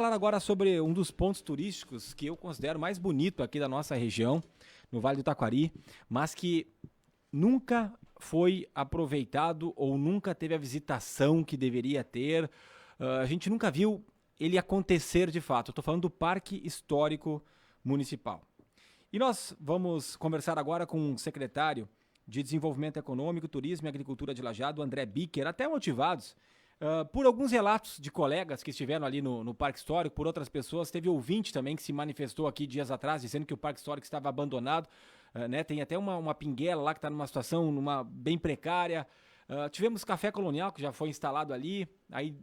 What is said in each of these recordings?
Falar agora sobre um dos pontos turísticos que eu considero mais bonito aqui da nossa região, no Vale do Taquari, mas que nunca foi aproveitado ou nunca teve a visitação que deveria ter. A gente nunca viu ele acontecer de fato. Estou falando do Parque Histórico Municipal. E nós vamos conversar agora com o secretário de Desenvolvimento Econômico, Turismo e Agricultura de Lajeado, André Bicker, até motivados por alguns relatos de colegas que estiveram ali no Parque Histórico, por outras pessoas. Teve ouvinte também que se manifestou aqui dias atrás, dizendo que o Parque Histórico estava abandonado. Né? Tem até uma pinguela lá que está numa situação bem precária. Tivemos Café Colonial, que já foi instalado ali. Aí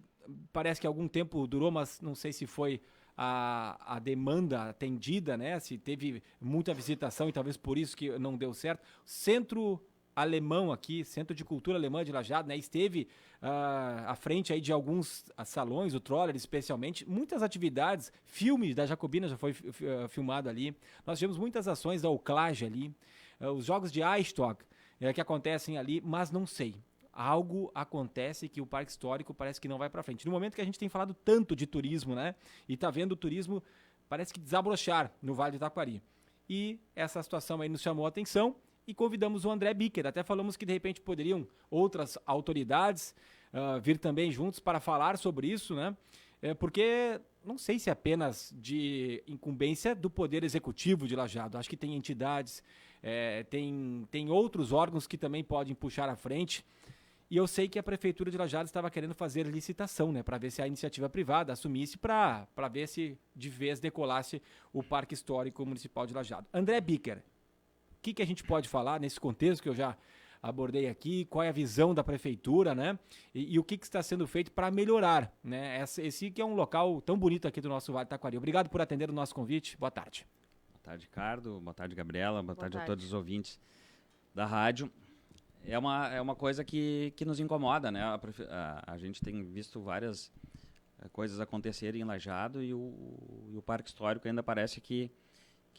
parece que algum tempo durou, mas não sei se foi a demanda atendida, né? Se teve muita visitação e talvez por isso que não deu certo. Centro Alemão aqui, Centro de Cultura Alemã de Lajeado, né? Esteve à frente aí de alguns salões, o Troller especialmente, muitas atividades, filme da Jacobina já foi filmado ali. Nós tivemos muitas ações da Oclage ali, os jogos de Eistock que acontecem ali, mas não sei. Algo acontece que o Parque Histórico parece que não vai para frente. No momento que a gente tem falado tanto de turismo, né? E tá vendo o turismo, parece que desabrochar no Vale do Taquari. E essa situação aí nos chamou a atenção e convidamos o André Bicker. Até falamos que de repente poderiam outras autoridades vir também juntos para falar sobre isso, né? Porque não sei se é apenas de incumbência do Poder Executivo de Lajeado. Acho que tem entidades, tem outros órgãos que também podem puxar à frente. E eu sei que a Prefeitura de Lajeado estava querendo fazer licitação, né, para ver se a iniciativa privada assumisse para ver se de vez decolasse o Parque Histórico Municipal de Lajeado. André Bicker, o que a gente pode falar nesse contexto que eu já abordei aqui? Qual é a visão da Prefeitura, né? E o que está sendo feito para melhorar, né? Esse que é um local tão bonito aqui do nosso Vale do Taquari. Obrigado por atender o nosso convite. Boa tarde. Boa tarde, Ricardo. Boa tarde, Gabriela. Boa tarde a todos os ouvintes da rádio. É uma coisa que nos incomoda, né? A gente tem visto várias coisas acontecerem em Lajeado e o Parque Histórico ainda parece que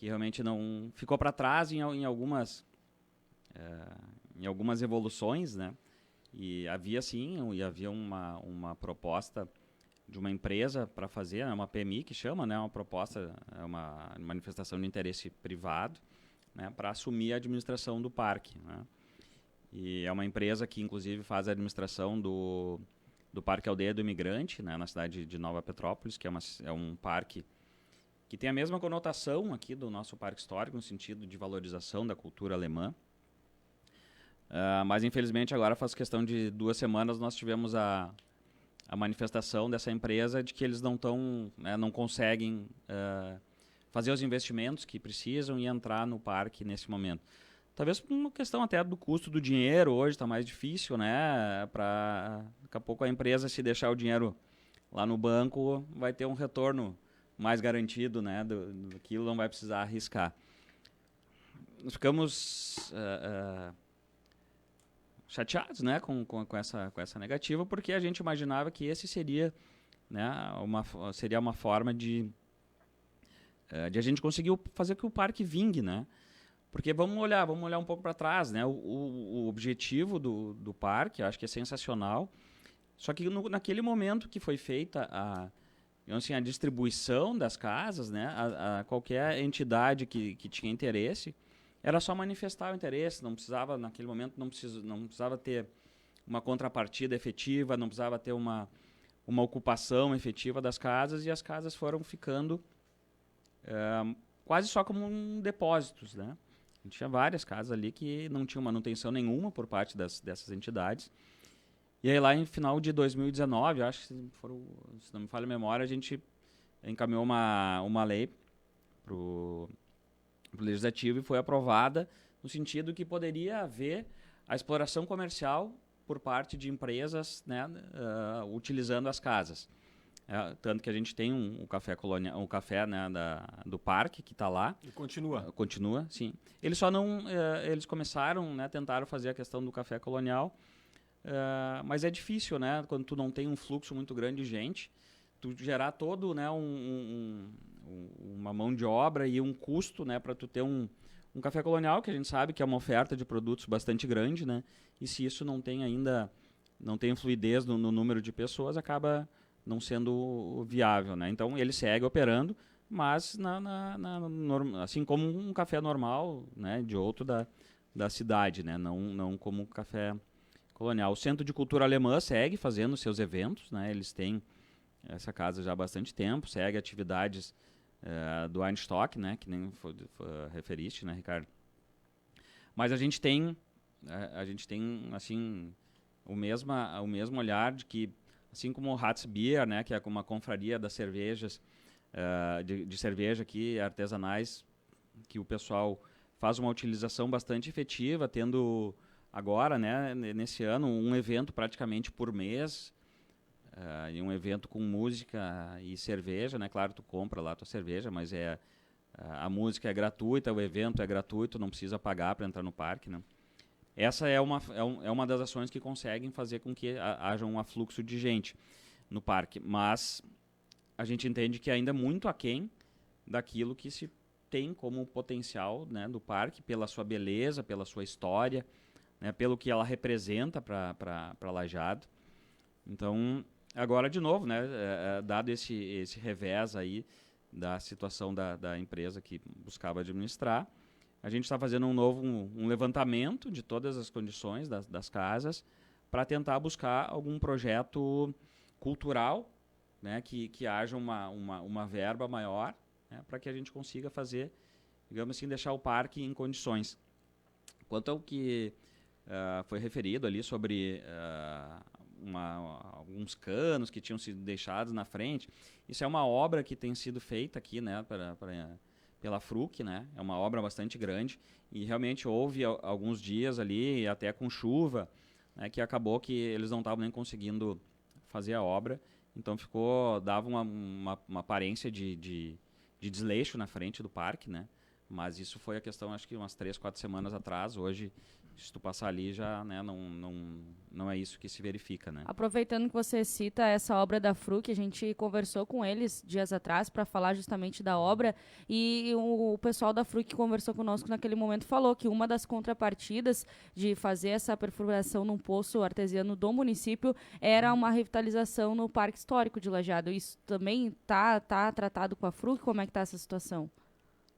realmente não ficou para trás em algumas evoluções, né? E havia uma proposta de uma empresa para fazer, uma PMI que chama, né? Uma proposta, uma manifestação de interesse privado, né? Para assumir a administração do parque, né? E é uma empresa que, inclusive, faz a administração do Parque Aldeia do Imigrante, né, na cidade de Nova Petrópolis, que é um parque que tem a mesma conotação aqui do nosso Parque Histórico, no sentido de valorização da cultura alemã. Mas, infelizmente, agora faz questão de 2 semanas, nós tivemos a manifestação dessa empresa de que eles não conseguem fazer os investimentos que precisam e entrar no parque nesse momento. Talvez por uma questão até do custo do dinheiro, hoje está mais difícil, né? Daqui a pouco a empresa, se deixar o dinheiro lá no banco, vai ter um retorno mais garantido, né? Daquilo, não vai precisar arriscar. Nós ficamos chateados, né? com essa negativa, porque a gente imaginava que esse seria, né? Seria uma forma de a gente conseguir fazer que o parque vingue, né? Porque vamos olhar um pouco para trás, né? O objetivo do parque, acho que é sensacional. Só que naquele momento que foi feita a distribuição das casas, né? A qualquer entidade que tinha interesse, era só manifestar o interesse. Não precisava, naquele momento, não precisava ter uma contrapartida efetiva, não precisava ter uma ocupação efetiva das casas, e as casas foram ficando quase só como depósitos, né? A gente tinha várias casas ali que não tinham manutenção nenhuma por parte dessas entidades. E aí lá em final de 2019, acho que se não me falha a memória, a gente encaminhou uma lei para o Legislativo e foi aprovada no sentido que poderia haver a exploração comercial por parte de empresas, né, utilizando as casas. Tanto que a gente tem um café colonial, né, do parque que está lá. E continua. Continua, sim. Eles só não, eles começaram, né, tentaram fazer a questão do café colonial, mas é difícil, né, quando tu não tem um fluxo muito grande de gente, tu gerar todo, né, uma mão de obra e um custo, né, para tu ter um café colonial, que a gente sabe que é uma oferta de produtos bastante grande, né, e se isso não tem fluidez no número de pessoas, acaba não sendo viável, né? Então ele segue operando, mas assim como um café normal, né, de outro da cidade, né? Não como um café colonial. O Centro de Cultura Alemã segue fazendo seus eventos, né? Eles têm essa casa já há bastante tempo, segue atividades do Einstock, né? Que nem referiste, né, Ricardo? Mas a gente tem assim o mesmo olhar de que, assim como o Ratsbier, né, que é uma confraria das cervejas de cerveja aqui artesanais, que o pessoal faz uma utilização bastante efetiva, tendo agora, né, nesse ano, um evento praticamente por mês, e um evento com música e cerveja, né? Claro, tu compra lá a tua cerveja, mas a música é gratuita, o evento é gratuito, não precisa pagar para entrar no parque, né? Essa é uma das ações que conseguem fazer com que haja um afluxo de gente no parque, mas a gente entende que ainda é muito aquém daquilo que se tem como potencial, né, do parque, pela sua beleza, pela sua história, né, pelo que ela representa para Lajeado. Então, agora de novo, né, dado esse revés aí da situação da empresa que buscava administrar, a gente está fazendo um levantamento de todas as condições das casas para tentar buscar algum projeto cultural, né, que haja uma verba maior, né, para que a gente consiga fazer, digamos assim, deixar o parque em condições. Quanto ao que foi referido ali sobre alguns canos que tinham sido deixados na frente, isso é uma obra que tem sido feita aqui, né, pela Fruc, né, é uma obra bastante grande, e realmente houve alguns dias ali, até com chuva, né, que acabou que eles não estavam nem conseguindo fazer a obra, então dava uma aparência de desleixo na frente do parque, né, mas isso foi a questão, acho que umas 3, 4 semanas atrás. Hoje, se tu passar ali, já, né, não é isso que se verifica, né? Aproveitando que você cita essa obra da Fruc, a gente conversou com eles dias atrás para falar justamente da obra, e o pessoal da Fruc que conversou conosco naquele momento falou que uma das contrapartidas de fazer essa perfuração num poço artesiano do município era uma revitalização no Parque Histórico de Lajeado. Isso também tá tratado com a Fruc? Como é que tá essa situação?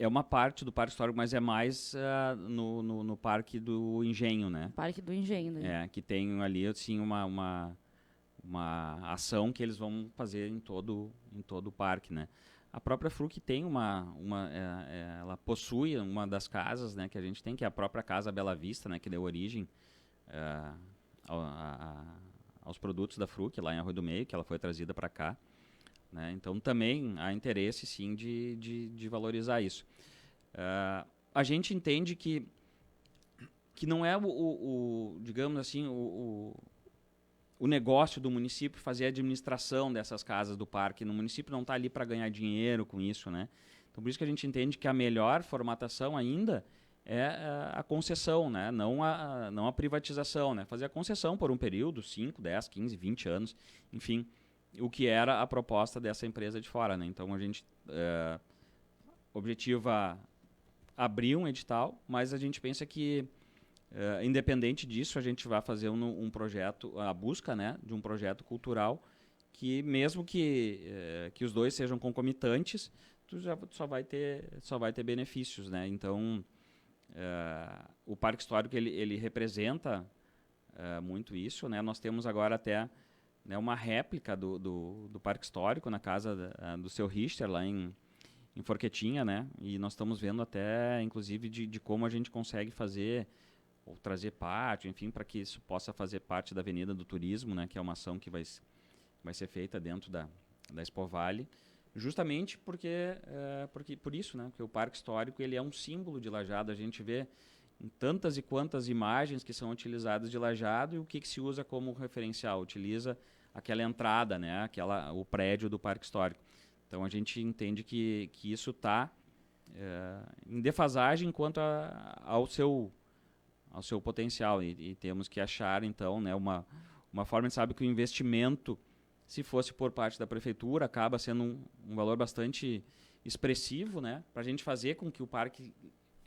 É uma parte do Parque Histórico, mas é mais no Parque do Engenho, né? Parque do Engenho, né? Que tem ali, assim, uma ação que eles vão fazer em todo o parque, né? A própria Fruc tem ela possui uma das casas, né, que a gente tem, que é a própria Casa Bela Vista, né, que deu origem aos produtos da Fruc, lá em Arroio do Meio, que ela foi trazida para cá. Né? Então também há interesse, sim, de valorizar isso. A gente entende que não é digamos assim, o negócio do município fazer a administração dessas casas do parque. No município não está ali para ganhar dinheiro com isso, né? Então por isso que a gente entende que a melhor formatação ainda é a concessão, né? Não a privatização, né? Fazer a concessão por um período, 5, 10, 15, 20 anos, enfim, o que era a proposta dessa empresa de fora, né? Então a gente objetiva abrir um edital, mas a gente pensa que independente disso, a gente vai fazer um projeto, a busca, né, de um projeto cultural que, mesmo que os dois sejam concomitantes, tu só vai ter benefícios, né? Então o Parque Histórico ele representa muito isso, né? Nós temos agora até, né, uma réplica do Parque Histórico na casa do seu Richter, lá em Forquetinha, né? E nós estamos vendo até, inclusive, de como a gente consegue fazer ou trazer pátio, enfim, para que isso possa fazer parte da Avenida do Turismo, né? Que é uma ação que vai ser feita dentro da Expo Vale, justamente porque por isso, né? Porque o Parque Histórico ele é um símbolo de Lajeado. A gente vê em tantas e quantas imagens que são utilizadas de Lajeado, e o que se usa como referencial? Utiliza aquela entrada, né? O prédio do Parque Histórico. Então a gente entende que isso está em defasagem quanto ao seu potencial, e temos que achar, então, né, uma forma. A gente sabe que o investimento, se fosse por parte da prefeitura, acaba sendo um valor bastante expressivo, né, para a gente fazer com que o parque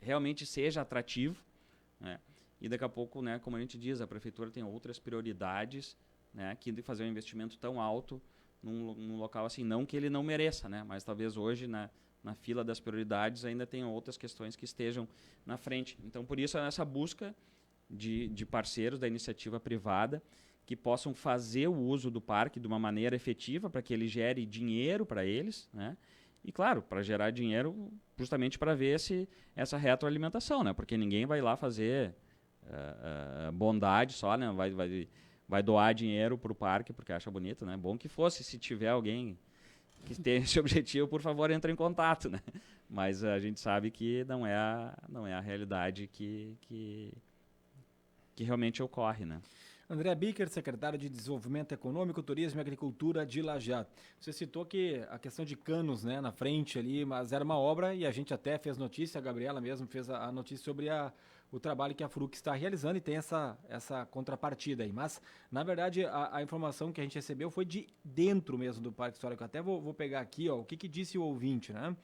realmente seja atrativo, né, e daqui a pouco, né, como a gente diz, a prefeitura tem outras prioridades, né, que de fazer um investimento tão alto, num local assim, não que ele não mereça, né? Mas talvez hoje, na fila das prioridades, ainda tenham outras questões que estejam na frente. Então, por isso, essa busca de parceiros da iniciativa privada que possam fazer o uso do parque de uma maneira efetiva para que ele gere dinheiro para eles, né? E, claro, para gerar dinheiro justamente para ver essa retroalimentação, né? Porque ninguém vai lá fazer bondade só, né? Vai doar dinheiro para o parque porque acha bonito, né? Bom que fosse, se tiver alguém que tenha esse objetivo, por favor, entre em contato, né? Mas a gente sabe que não é a realidade que realmente ocorre, né? André Bicker, secretário de Desenvolvimento Econômico, Turismo e Agricultura de Lajeado. Você citou que a questão de canos, né, na frente ali, mas era uma obra e a gente até fez notícia, a Gabriela mesmo fez a notícia sobre o trabalho que a FRUC está realizando e tem essa contrapartida aí. Mas, na verdade, a informação que a gente recebeu foi de dentro mesmo do Parque Histórico. Até vou pegar aqui, ó, o que disse o ouvinte, né?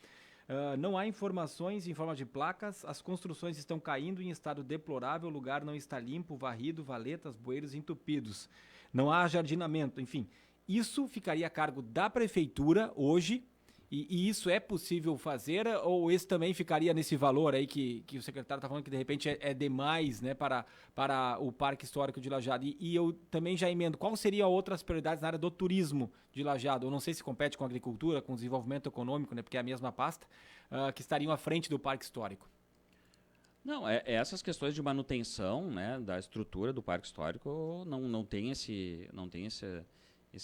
Não há informações em forma de placas, as construções estão caindo em estado deplorável, o lugar não está limpo, varrido, valetas, bueiros entupidos. Não há jardinamento, enfim. Isso ficaria a cargo da prefeitura hoje, e isso é possível fazer, ou esse também ficaria nesse valor aí que o secretário está falando que de repente é demais, né, para o Parque Histórico de Lajeado? E eu também já emendo, qual seriam outras prioridades na área do turismo de Lajeado? Eu não sei se compete com a agricultura, com o desenvolvimento econômico, né, porque é a mesma pasta, que estariam à frente do Parque Histórico. Não, essas questões de manutenção, né, da estrutura do Parque Histórico não tem esse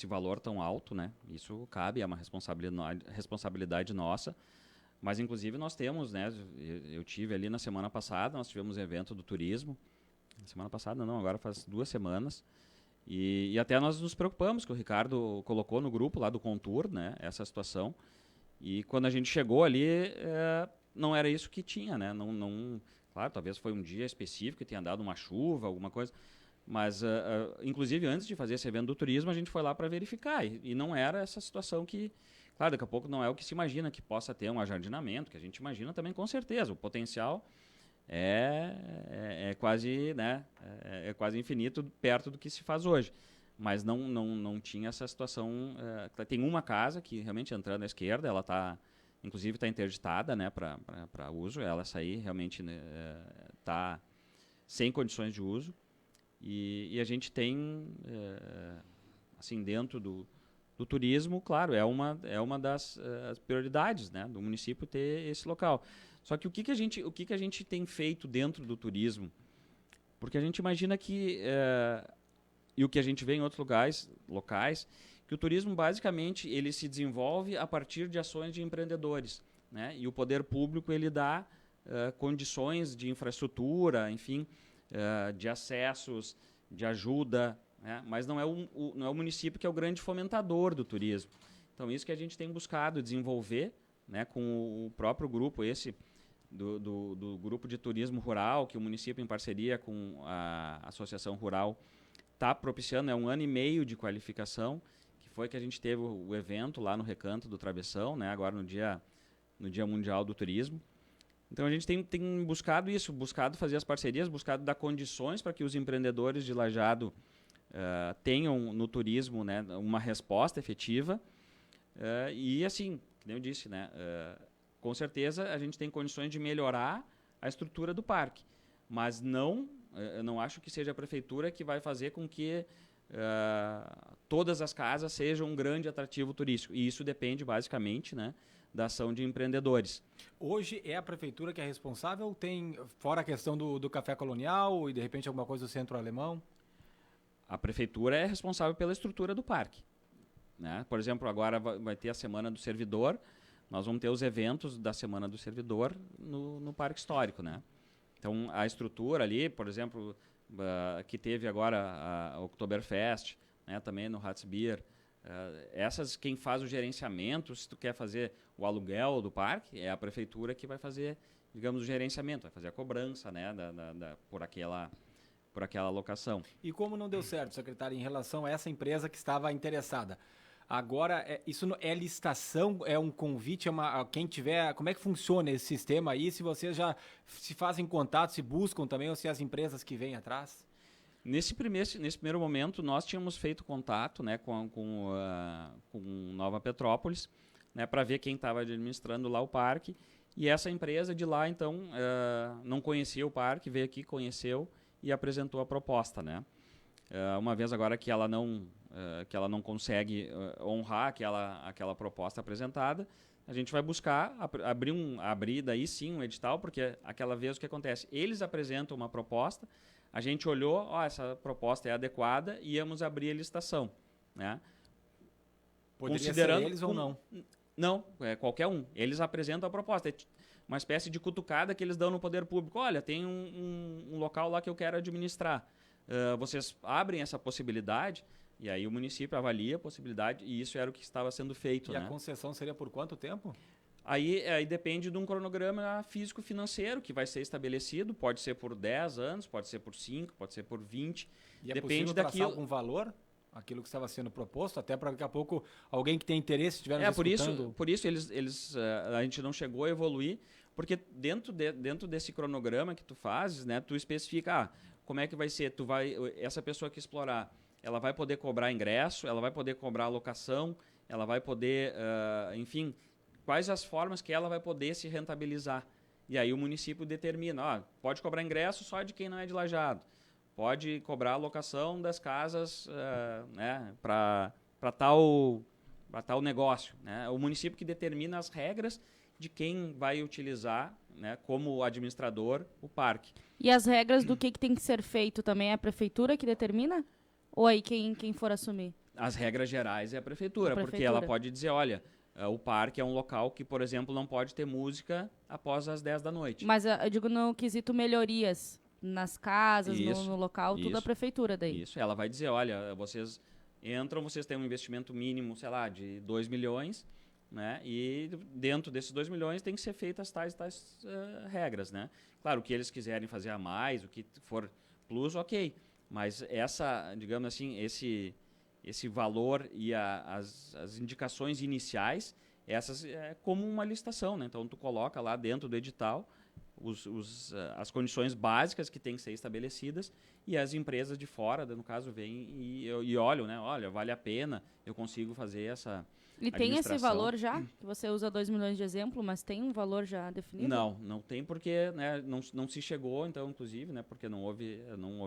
valor tão alto, né? Isso cabe, é uma responsabilidade nossa. Mas, inclusive, nós temos, né? Eu tive ali na semana passada, nós tivemos evento do turismo. Semana passada não, agora faz 2 semanas. E até nós nos preocupamos, que o Ricardo colocou no grupo lá do Contour, né? Essa situação. E quando a gente chegou ali, não era isso que tinha, né? Claro, talvez foi um dia específico que tenha dado uma chuva, alguma coisa. Mas, inclusive, antes de fazer esse evento do turismo, a gente foi lá para verificar. E não era essa situação que... Claro, daqui a pouco não é o que se imagina que possa ter um ajardinamento, que a gente imagina também com certeza. O potencial é quase, né, é quase infinito perto do que se faz hoje. Mas não tinha essa situação... tem uma casa que realmente entrando à esquerda, ela está... Inclusive está interditada, né, para uso. Ela sair realmente está sem condições de uso. E a gente tem, assim, dentro do turismo, claro, é uma das prioridades, né, do município ter esse local. Só que o que a gente tem feito dentro do turismo? Porque a gente imagina que, e o que a gente vê em outros locais, que o turismo, basicamente, ele se desenvolve a partir de ações de empreendedores, né, e o poder público ele dá condições de infraestrutura, enfim, de acessos, de ajuda, né? Mas não é o município que é o grande fomentador do turismo. Então, isso que a gente tem buscado desenvolver, né, com o próprio grupo do Grupo de Turismo Rural, que o município, em parceria com a Associação Rural, está propiciando, 1 ano e meio de qualificação, que foi que a gente teve o evento lá no Recanto do Travessão, né, agora no Dia Mundial do Turismo. Então, a gente tem buscado isso, buscado fazer as parcerias, buscado dar condições para que os empreendedores de Lajeado tenham no turismo, né, uma resposta efetiva. E, assim, como eu disse, né, com certeza a gente tem condições de melhorar a estrutura do parque. Mas eu não acho que seja a prefeitura que vai fazer com que todas as casas sejam um grande atrativo turístico. E isso depende, basicamente, né, da ação de empreendedores. Hoje é a prefeitura que é responsável? Tem, fora a questão do café colonial e, de repente, alguma coisa do centro alemão? A prefeitura é responsável pela estrutura do parque, né? Por exemplo, agora vai ter a Semana do Servidor, nós vamos ter os eventos da Semana do Servidor no Parque Histórico, né? Então, a estrutura ali, por exemplo, que teve agora a Oktoberfest, né, também no Ratsbier, quem faz o gerenciamento, se tu quer fazer o aluguel do parque, é a prefeitura que vai fazer, digamos, o gerenciamento, vai fazer a cobrança, né, por aquela locação. E como não deu certo, secretário, em relação a essa empresa que estava interessada? Agora, isso é licitação, é um convite, quem tiver... Como é que funciona esse sistema aí? Se vocês já se fazem contato, se buscam também, ou se as empresas que vêm atrás? Nesse primeiro momento, nós tínhamos feito contato, né, com Nova Petrópolis, né, para ver quem estava administrando lá o parque. E essa empresa de lá, então, não conhecia o parque, veio aqui, conheceu e apresentou a proposta, né? Uma vez agora que ela não consegue honrar aquela proposta apresentada, a gente vai buscar abrir daí sim um edital, porque aquela vez o que acontece? Eles apresentam uma proposta, a gente olhou, essa proposta é adequada, e íamos abrir a licitação, né? Poderia ser eles ou não? Não, qualquer um. Eles apresentam a proposta. É uma espécie de cutucada que eles dão no poder público. Olha, tem um local lá que eu quero administrar. Vocês abrem essa possibilidade, e aí o município avalia a possibilidade, e isso era o que estava sendo feito. E a concessão seria por quanto tempo? Aí depende de um cronograma físico-financeiro que vai ser estabelecido. Pode ser por 10 anos, pode ser por 5, pode ser por 20. E depende é possível traçar algum valor? Aquilo que estava sendo proposto, até para daqui a pouco alguém que tem interesse estiver nos escutando. Por isso a gente não chegou a evoluir, porque dentro desse cronograma que tu fazes, né, tu especifica como é que vai ser, essa pessoa que explorar, ela vai poder cobrar ingresso, ela vai poder cobrar locação, ela vai poder, enfim, quais as formas que ela vai poder se rentabilizar. E aí o município determina, pode cobrar ingresso só de quem não é de Lajeado. Pode cobrar a locação das casas, né, para tal negócio, né? O município que determina as regras de quem vai utilizar, né, como administrador, o parque. E as regras do que tem que ser feito também é a prefeitura que determina? Ou aí quem for assumir? As regras gerais é a prefeitura, porque ela pode dizer, olha, o parque é um local que, por exemplo, não pode ter música após as 10 da noite. Mas eu digo no quesito melhorias. Nas casas, no local, tudo a prefeitura daí. Isso, ela vai dizer, olha, vocês entram, vocês têm um investimento mínimo, sei lá, de 2 milhões, né? E dentro desses 2 milhões tem que ser feitas tais regras, né? Claro, o que eles quiserem fazer a mais, o que for plus, ok. Mas digamos assim, esse valor e as indicações iniciais, essas é como uma licitação, né? Então tu coloca lá dentro do edital as condições básicas que têm que ser estabelecidas, e as empresas de fora, no caso, vêm e olham, né? Olha, vale a pena, eu consigo fazer essa E tem esse valor já? Que você usa 2 milhões de exemplo, mas tem um valor já definido? Não tem, porque, né, não se chegou, então, inclusive, né, porque não houve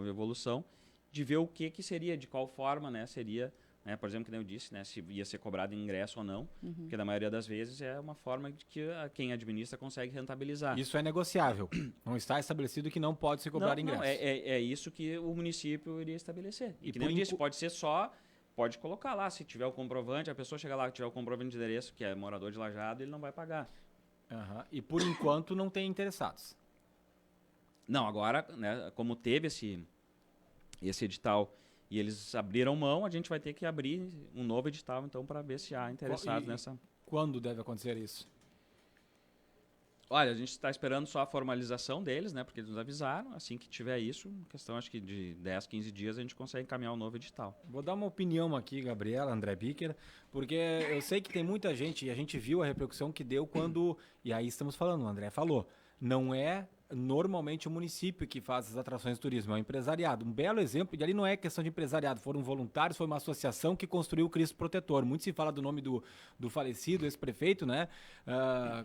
evolução, de ver o que seria, de qual forma, né, seria, né, por exemplo, que nem eu disse, né, se ia ser cobrado em ingresso ou não, porque na maioria das vezes é uma forma de que quem administra consegue rentabilizar. Isso é negociável. Não está estabelecido que não pode ser cobrado ingresso. Não, é isso que o município iria estabelecer. E que nem eu disse, pode ser pode colocar lá, se tiver o comprovante, a pessoa chega lá que tiver o comprovante de endereço, que é morador de Lajeado, ele não vai pagar. E por enquanto não tem interessados. Não, agora, né, como teve esse edital e eles abriram mão, a gente vai ter que abrir um novo edital, então, para ver se há interessados nessa. Quando deve acontecer isso? Olha, a gente está esperando só a formalização deles, né? Porque eles nos avisaram. Assim que tiver isso, questão acho que de 10, 15 dias, a gente consegue encaminhar um novo edital. Vou dar uma opinião aqui, Gabriela, André Bicker, porque eu sei que tem muita gente, e a gente viu a repercussão que deu quando... E aí estamos falando, o André falou, não é normalmente o município que faz as atrações de turismo, é o empresariado. Um belo exemplo, e ali não é questão de empresariado, foram voluntários, foi uma associação que construiu o Cristo Protetor. Muito se fala do nome do falecido ex-prefeito, né?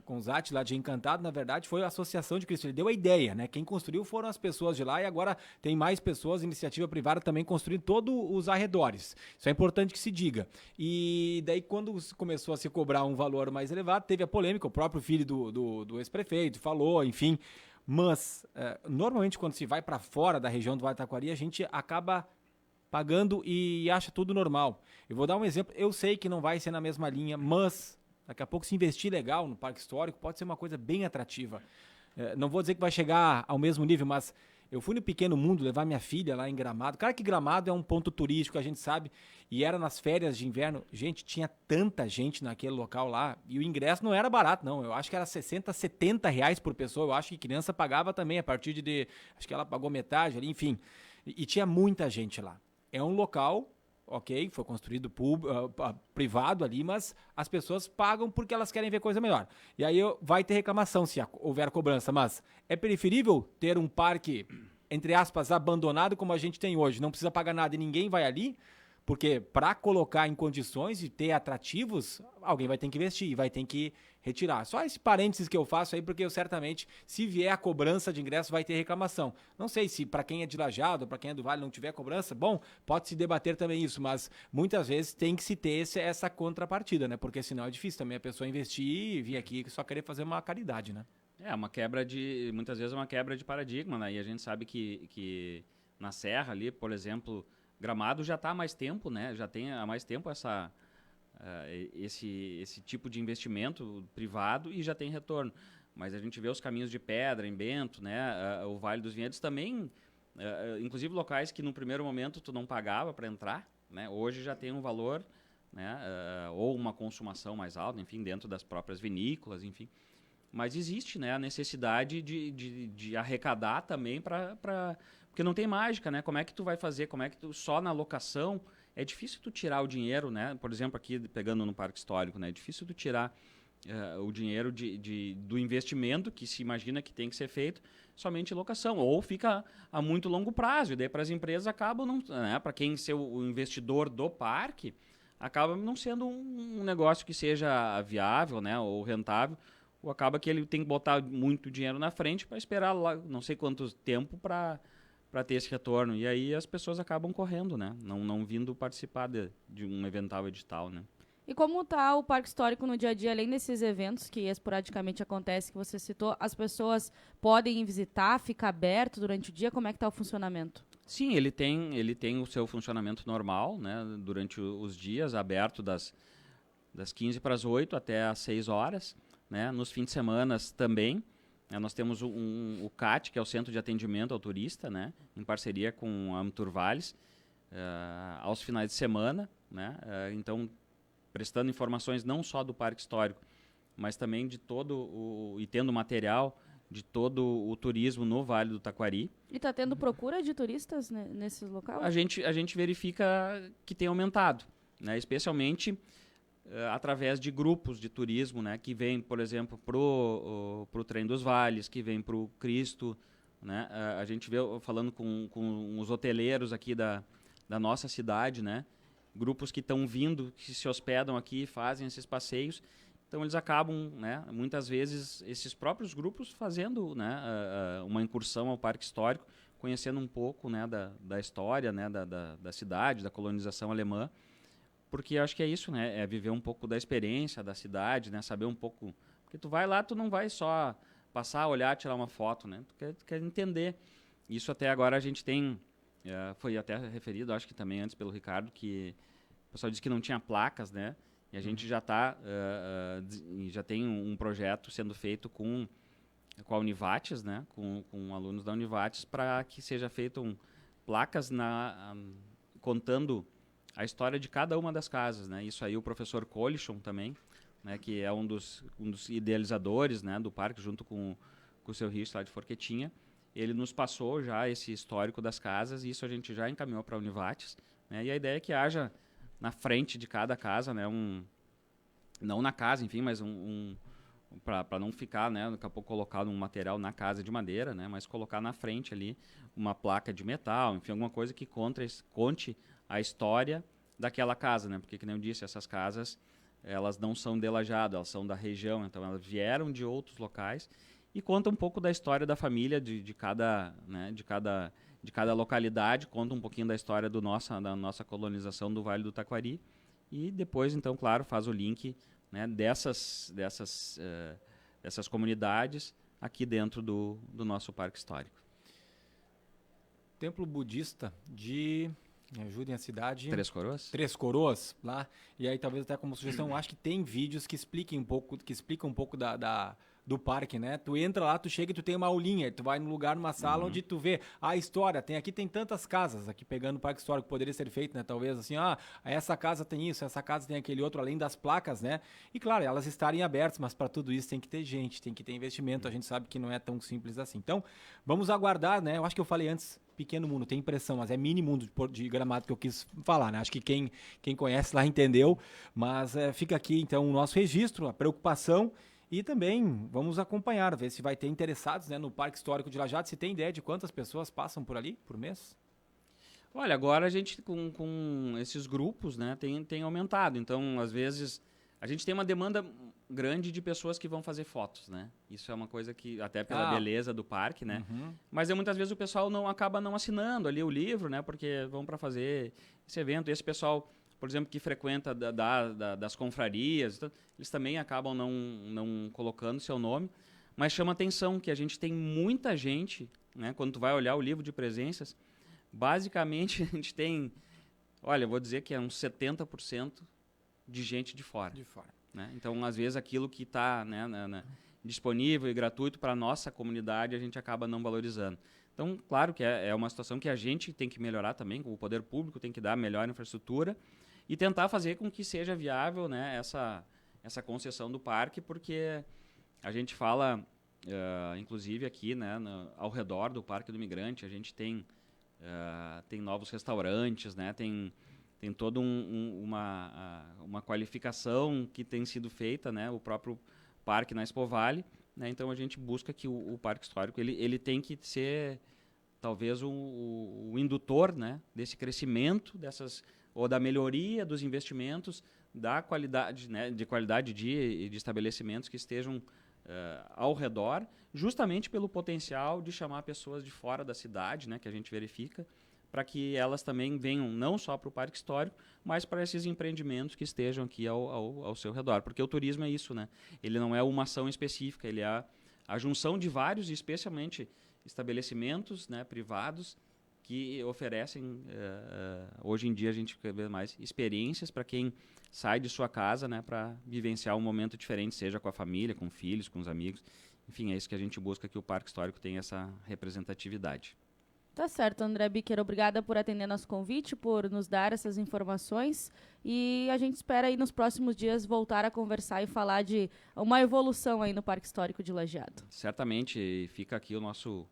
Conzati, lá de Encantado, na verdade, foi a Associação de Cristo. Ele deu a ideia, né? Quem construiu foram as pessoas de lá, e agora tem mais pessoas, iniciativa privada também construindo todos os arredores. Isso é importante que se diga. E daí, quando começou a se cobrar um valor mais elevado, teve a polêmica, o próprio filho do ex-prefeito falou, enfim... Mas, normalmente, quando se vai para fora da região do Vale do Taquari, a gente acaba pagando e acha tudo normal. Eu vou dar um exemplo. Eu sei que não vai ser na mesma linha, mas daqui a pouco, se investir legal no Parque Histórico, pode ser uma coisa bem atrativa. Não vou dizer que vai chegar ao mesmo nível, mas eu fui no Pequeno Mundo levar minha filha lá em Gramado. Claro que Gramado é um ponto turístico, a gente sabe, e era nas férias de inverno. Gente, tinha tanta gente naquele local lá, e o ingresso não era barato, não. Eu acho que era 60, 70 reais por pessoa. Eu acho que criança pagava também, a partir de acho que ela pagou metade ali, enfim. E tinha muita gente lá. É um local... Ok, foi construído privado ali, mas as pessoas pagam porque elas querem ver coisa melhor. E aí vai ter reclamação se houver cobrança, mas é preferível ter um parque entre aspas, abandonado como a gente tem hoje, não precisa pagar nada e ninguém vai ali, porque para colocar em condições de ter atrativos, alguém vai ter que investir e vai ter que retirar. Só esse parênteses que eu faço aí, porque eu certamente, se vier a cobrança de ingresso, vai ter reclamação. Não sei se para quem é de Lajeado, para quem é do Vale não tiver cobrança, bom, pode se debater também isso, mas muitas vezes tem que se ter essa contrapartida, né? Porque senão é difícil também a pessoa investir e vir aqui só querer fazer uma caridade, né? Muitas vezes uma quebra de paradigma, né? E a gente sabe que na Serra ali, por exemplo, Gramado já está há mais tempo, né? Já tem há mais tempo esse tipo de investimento privado e já tem retorno. Mas a gente vê os caminhos de pedra em Bento, né? O Vale dos Vinhedos também, inclusive locais que no primeiro momento tu não pagava para entrar, né? Hoje já tem um valor, né? Ou uma consumação mais alta, enfim, dentro das próprias vinícolas, enfim. Mas existe, né, a necessidade de arrecadar também porque não tem mágica, né? Como é que tu vai fazer? Como é que tu só na locação é difícil tu tirar o dinheiro, né? Por exemplo, aqui pegando no Parque Histórico, né? É difícil tu tirar o dinheiro do investimento que se imagina que tem que ser feito somente em locação, ou fica a muito longo prazo, e daí para as empresas acabam não, né? Para quem ser o investidor do parque, acaba não sendo um negócio que seja viável, né? Ou rentável. Ou acaba que ele tem que botar muito dinheiro na frente para esperar lá não sei quanto tempo para ter esse retorno. E aí as pessoas acabam correndo, né? Não vindo participar de um eventual edital, né? E como está o Parque Histórico no dia a dia, além desses eventos que esporadicamente acontecem, que você citou, as pessoas podem ir visitar, fica aberto durante o dia? Como é que está o funcionamento? Sim, ele tem o seu funcionamento normal, né? Durante os dias, aberto das 15 para as 8 até às 6 horas. Né? Nos fins de semana também, né? Nós temos o CAT, que é o Centro de Atendimento ao Turista, né? Em parceria com a Amturvales, aos finais de semana, né? Então, prestando informações não só do Parque Histórico, mas também de e tendo material de todo o turismo no Vale do Taquari. E está tendo procura de turistas nesses locais? A gente verifica que tem aumentado, né? Especialmente através de grupos de turismo, né, que vêm, por exemplo, pro Trem dos Vales, que vêm pro Cristo, né? A gente vê, falando com os hoteleiros aqui da nossa cidade, né, grupos que estão vindo, que se hospedam aqui, fazem esses passeios. Então eles acabam, né, muitas vezes esses próprios grupos fazendo, né, uma incursão ao Parque Histórico, conhecendo um pouco, né, da história, né, da cidade, da colonização alemã. Porque eu acho que é isso, né? É viver um pouco da experiência da cidade, né? Saber um pouco... Porque tu vai lá, tu não vai só passar, olhar, tirar uma foto, né? Tu quer entender. Isso até agora a gente tem... foi até referido, acho que também antes pelo Ricardo, que o pessoal disse que não tinha placas, né? E a gente já já tem um projeto sendo feito com a Univates, né? Com alunos da Univates, para que seja feito placas contando a história de cada uma das casas, né? Isso aí o professor Colichon também, né? Que é um dos idealizadores, né? Do parque, junto com o seu Richo lá de Forquetinha. Ele nos passou já esse histórico das casas e isso a gente já encaminhou para a Univates, né? E a ideia é que haja na frente de cada casa, né? Não na casa, enfim, mas para não ficar, né? Daqui a pouco colocado um material na casa de madeira, né? Mas colocar na frente ali uma placa de metal, enfim, alguma coisa que conte a história daquela casa, né? Porque, que nem eu disse, essas casas, elas não são de Lajeado, elas são da região, então elas vieram de outros locais e conta um pouco da história da família de cada, né? de cada localidade, conta um pouquinho da história da nossa colonização do Vale do Taquari e depois, então, claro, faz o link, né? dessas comunidades aqui dentro do nosso Parque Histórico. Templo budista de... Me ajudem a cidade. Três Coroas? Três Coroas, lá. E aí, talvez até como sugestão, acho que tem vídeos que explicam um pouco do parque, né? Tu entra lá, tu chega e tu tem uma aulinha, tu vai num lugar, numa sala onde tu vê a história, tem tantas casas, aqui pegando o Parque Histórico, poderia ser feito, né? Talvez assim, essa casa tem isso, essa casa tem aquele outro, além das placas, né? E claro, elas estarem abertas, mas para tudo isso tem que ter gente, tem que ter investimento, a gente sabe que não é tão simples assim. Então, vamos aguardar, né? Eu acho que eu falei antes, pequeno mundo, tem impressão, mas é mini mundo de Gramado que eu quis falar, né? Acho que quem conhece lá entendeu, mas fica aqui então o nosso registro, a preocupação E também vamos acompanhar, ver se vai ter interessados, né, no Parque Histórico de Lajeado. Se tem ideia de quantas pessoas passam por ali por mês? Olha, agora a gente com esses grupos, né, tem aumentado. Então, às vezes, a gente tem uma demanda grande de pessoas que vão fazer fotos, né? Isso é uma coisa que, até pela beleza do parque, né? Uhum. Mas muitas vezes o pessoal acaba não assinando ali o livro, né? Porque vão para fazer esse evento. Esse pessoal, por exemplo, que frequenta das confrarias, então, eles também acabam não colocando seu nome. Mas chama atenção que a gente tem muita gente, né? Quando tu vai olhar o livro de presenças, basicamente a gente tem, olha, eu vou dizer que é uns 70% de gente de fora. Né? Então, às vezes, aquilo que está, né, disponível e gratuito para a nossa comunidade, a gente acaba não valorizando. Então, claro que é uma situação que a gente tem que melhorar também, o poder público tem que dar melhor infraestrutura e tentar fazer com que seja viável, né, essa concessão do parque, porque a gente fala, inclusive aqui, né, ao redor do Parque do Imigrante, a gente tem novos restaurantes, né, tem toda uma qualificação que tem sido feita, né, o próprio parque na Expo Vale, né, então a gente busca que o Parque Histórico ele tem que ser talvez o indutor, né, desse crescimento ou da melhoria dos investimentos, da qualidade, né, de qualidade de estabelecimentos que estejam ao redor, justamente pelo potencial de chamar pessoas de fora da cidade, né, que a gente verifica, para que elas também venham não só para o Parque Histórico, mas para esses empreendimentos que estejam aqui ao seu redor. Porque o turismo é isso, né? Ele não é uma ação específica, ele é a junção de vários, especialmente estabelecimentos, né, privados, que oferecem, hoje em dia a gente vê mais experiências para quem sai de sua casa, né, para vivenciar um momento diferente, seja com a família, com filhos, com os amigos. Enfim, é isso que a gente busca, que o Parque Histórico tenha essa representatividade. Tá certo, André Bicker, obrigada por atender nosso convite, por nos dar essas informações e a gente espera aí nos próximos dias voltar a conversar e falar de uma evolução aí no Parque Histórico de Lajeado. Certamente fica aqui o nosso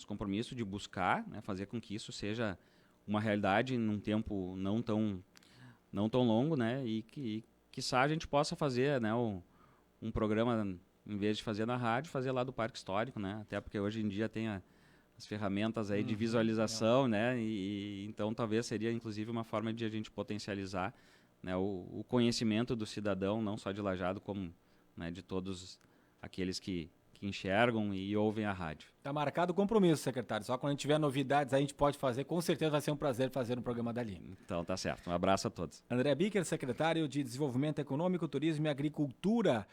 compromisso de buscar, né, fazer com que isso seja uma realidade num tempo não tão longo, né, e que quiçá a gente possa fazer, né, um programa, em vez de fazer na rádio, fazer lá do Parque Histórico, né, até porque hoje em dia tem as ferramentas aí de visualização, né? E então talvez seria inclusive uma forma de a gente potencializar, né, o conhecimento do cidadão, não só de Lajeado, como, né, de todos aqueles que enxergam e ouvem a rádio. Tá marcado o compromisso, secretário. Só quando a gente tiver novidades a gente pode fazer. Com certeza vai ser um prazer fazer um programa dali. Então tá certo. Um abraço a todos. André Bicker, secretário de Desenvolvimento Econômico, Turismo e Agricultura.